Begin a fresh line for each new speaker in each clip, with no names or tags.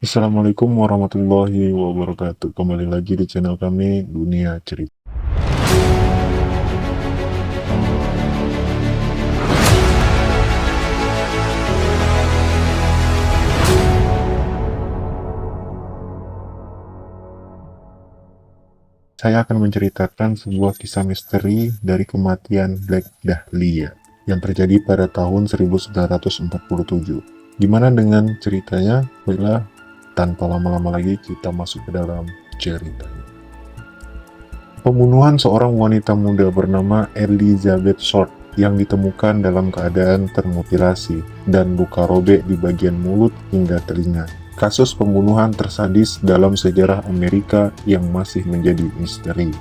Assalamualaikum warahmatullahi wabarakatuh. Kembali lagi di channel kami Dunia Cerita. Saya akan menceritakan sebuah kisah misteri dari kematian Black Dahlia yang terjadi pada tahun 1947. Gimana dengan ceritanya? Baiklah, tanpa lama-lama lagi kita masuk ke dalam ceritanya. Pembunuhan seorang wanita muda bernama Elizabeth Short yang ditemukan dalam keadaan termutilasi dan luka robek di bagian mulut hingga telinga. Kasus pembunuhan tersadis dalam sejarah Amerika yang masih menjadi misteri.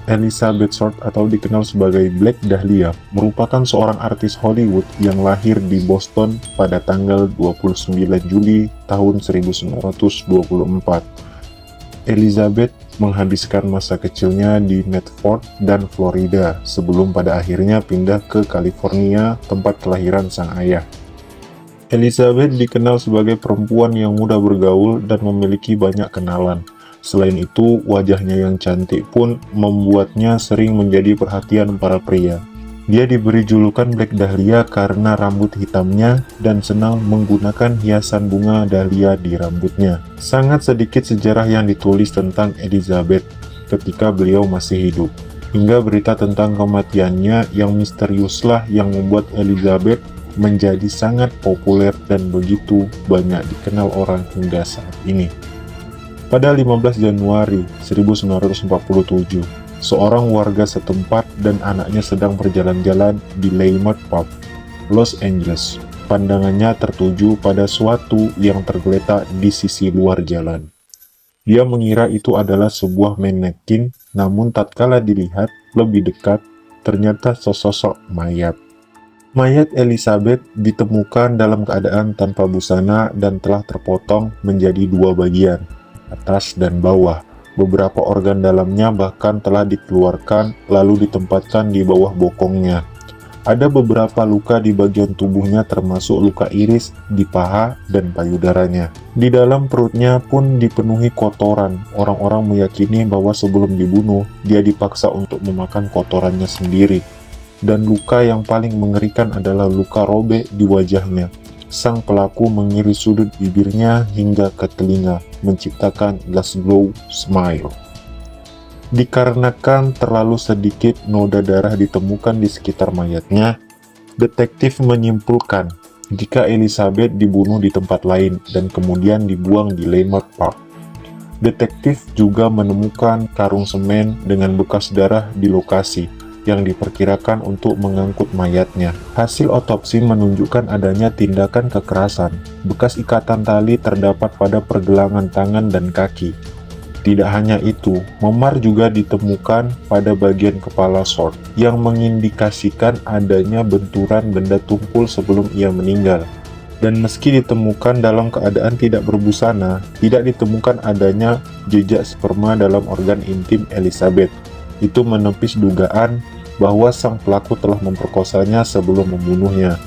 Elizabeth Short atau dikenal sebagai Black Dahlia merupakan seorang artis Hollywood yang lahir di Boston pada tanggal 29 Juli tahun 1924. Elizabeth menghabiskan masa kecilnya di Medford dan Florida sebelum pada akhirnya pindah ke California, tempat kelahiran sang ayah. Elizabeth dikenal sebagai perempuan yang mudah bergaul dan memiliki banyak kenalan. Selain itu, wajahnya yang cantik pun membuatnya sering menjadi perhatian para pria. Dia diberi julukan Black Dahlia karena rambut hitamnya dan senang menggunakan hiasan bunga dahlia di rambutnya. Sangat sedikit sejarah yang ditulis tentang Elizabeth ketika beliau masih hidup. Hingga berita tentang kematiannya yang misteriuslah yang membuat Elizabeth menjadi sangat populer dan begitu banyak dikenal orang hingga saat ini. Pada 15 Januari 1947, seorang warga setempat dan anaknya sedang berjalan-jalan di Leimert Park, Los Angeles. Pandangannya tertuju pada suatu yang tergeletak di sisi luar jalan. Dia mengira itu adalah sebuah manekin, namun tatkala dilihat lebih dekat, ternyata sesosok mayat. Mayat Elizabeth ditemukan dalam keadaan tanpa busana dan telah terpotong menjadi dua bagian, atas dan bawah. Beberapa organ dalamnya bahkan telah dikeluarkan lalu ditempatkan di bawah bokongnya. Ada beberapa luka di bagian tubuhnya termasuk luka iris di paha dan payudaranya. Di dalam perutnya pun dipenuhi kotoran. Orang-orang meyakini bahwa sebelum dibunuh, dia dipaksa untuk memakan kotorannya sendiri. Dan luka yang paling mengerikan adalah luka robek di wajahnya. Sang pelaku mengiris sudut bibirnya hingga ke telinga, menciptakan Glasgow Smile. Dikarenakan terlalu sedikit noda darah ditemukan di sekitar mayatnya, detektif menyimpulkan jika Elizabeth dibunuh di tempat lain dan kemudian dibuang di Leimert Park. Detektif juga menemukan karung semen dengan bekas darah di lokasi yang diperkirakan untuk mengangkut mayatnya. Hasil otopsi menunjukkan adanya tindakan kekerasan. Bekas ikatan tali terdapat pada pergelangan tangan dan kaki. Tidak hanya itu, memar juga ditemukan pada bagian kepala Short, yang mengindikasikan adanya benturan benda tumpul sebelum ia meninggal. Dan meski ditemukan dalam keadaan tidak berbusana, tidak ditemukan adanya jejak sperma dalam organ intim Elizabeth. Itu menepis dugaan bahwa sang pelaku telah memperkosanya sebelum membunuhnya.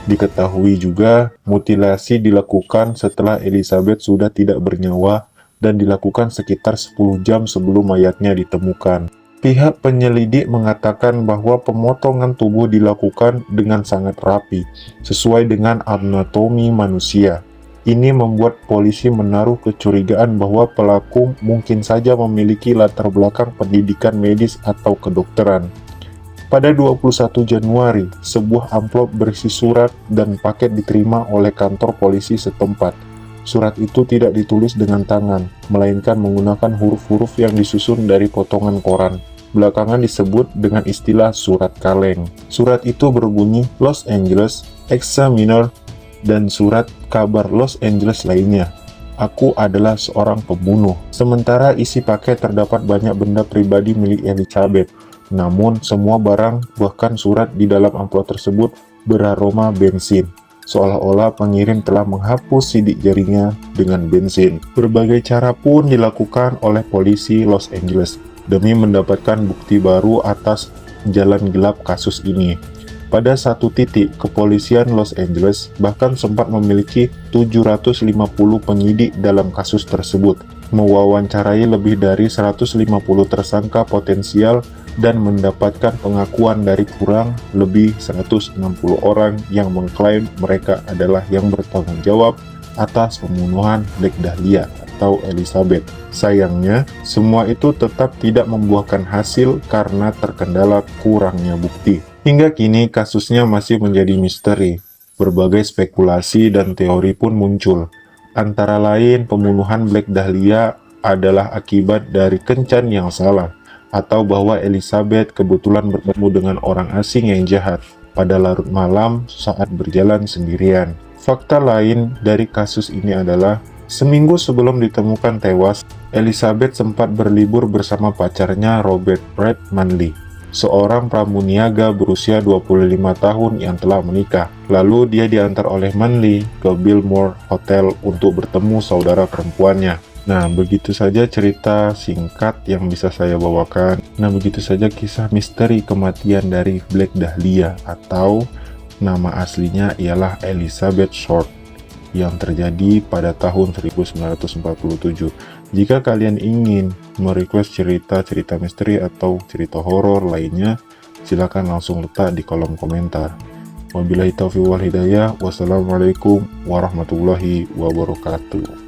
Diketahui juga, mutilasi dilakukan setelah Elizabeth sudah tidak bernyawa dan dilakukan sekitar 10 jam sebelum mayatnya ditemukan. Pihak penyelidik mengatakan bahwa pemotongan tubuh dilakukan dengan sangat rapi, sesuai dengan anatomi manusia. Ini membuat polisi menaruh kecurigaan bahwa pelaku mungkin saja memiliki latar belakang pendidikan medis atau kedokteran. Pada 21 Januari, sebuah amplop berisi surat dan paket diterima oleh kantor polisi setempat. Surat itu tidak ditulis dengan tangan, melainkan menggunakan huruf-huruf yang disusun dari potongan koran. Belakangan disebut dengan istilah surat kaleng. Surat itu berbunyi Los Angeles Examiner dan surat kabar Los Angeles lainnya. Aku adalah seorang pembunuh. Sementara isi paket terdapat banyak benda pribadi milik Elizabeth. Namun, semua barang, bahkan surat di dalam amplop tersebut beraroma bensin. Seolah-olah pengirim telah menghapus sidik jarinya dengan bensin. Berbagai cara pun dilakukan oleh polisi Los Angeles demi mendapatkan bukti baru atas jalan gelap kasus ini. Pada satu titik, kepolisian Los Angeles bahkan sempat memiliki 750 penyidik dalam kasus tersebut, mewawancarai lebih dari 150 tersangka potensial dan mendapatkan pengakuan dari kurang lebih 160 orang yang mengklaim mereka adalah yang bertanggung jawab atas pembunuhan Black Dahlia atau Elizabeth. Sayangnya, semua itu tetap tidak membuahkan hasil karena terkendala kurangnya bukti. Hingga kini kasusnya masih menjadi misteri. Berbagai spekulasi dan teori pun muncul. Antara lain, pembunuhan Black Dahlia adalah akibat dari kencan yang salah, atau bahwa Elizabeth kebetulan bertemu dengan orang asing yang jahat pada larut malam saat berjalan sendirian. Fakta lain dari kasus ini adalah, seminggu sebelum ditemukan tewas, Elizabeth sempat berlibur bersama pacarnya Robert Brett Manley, seorang pramuniaga berusia 25 tahun yang telah menikah. Lalu dia diantar oleh Manley ke Biltmore Hotel untuk bertemu saudara perempuannya. Nah, begitu saja cerita singkat yang bisa saya bawakan. Nah, begitu saja kisah misteri kematian dari Black Dahlia, atau nama aslinya ialah Elizabeth Short, yang terjadi pada tahun 1947. Jika kalian ingin merequest cerita-cerita misteri atau cerita horor lainnya, silakan langsung letak di kolom komentar. Wabillahi taufiq wal hidayah. Wassalamualaikum warahmatullahi wabarakatuh.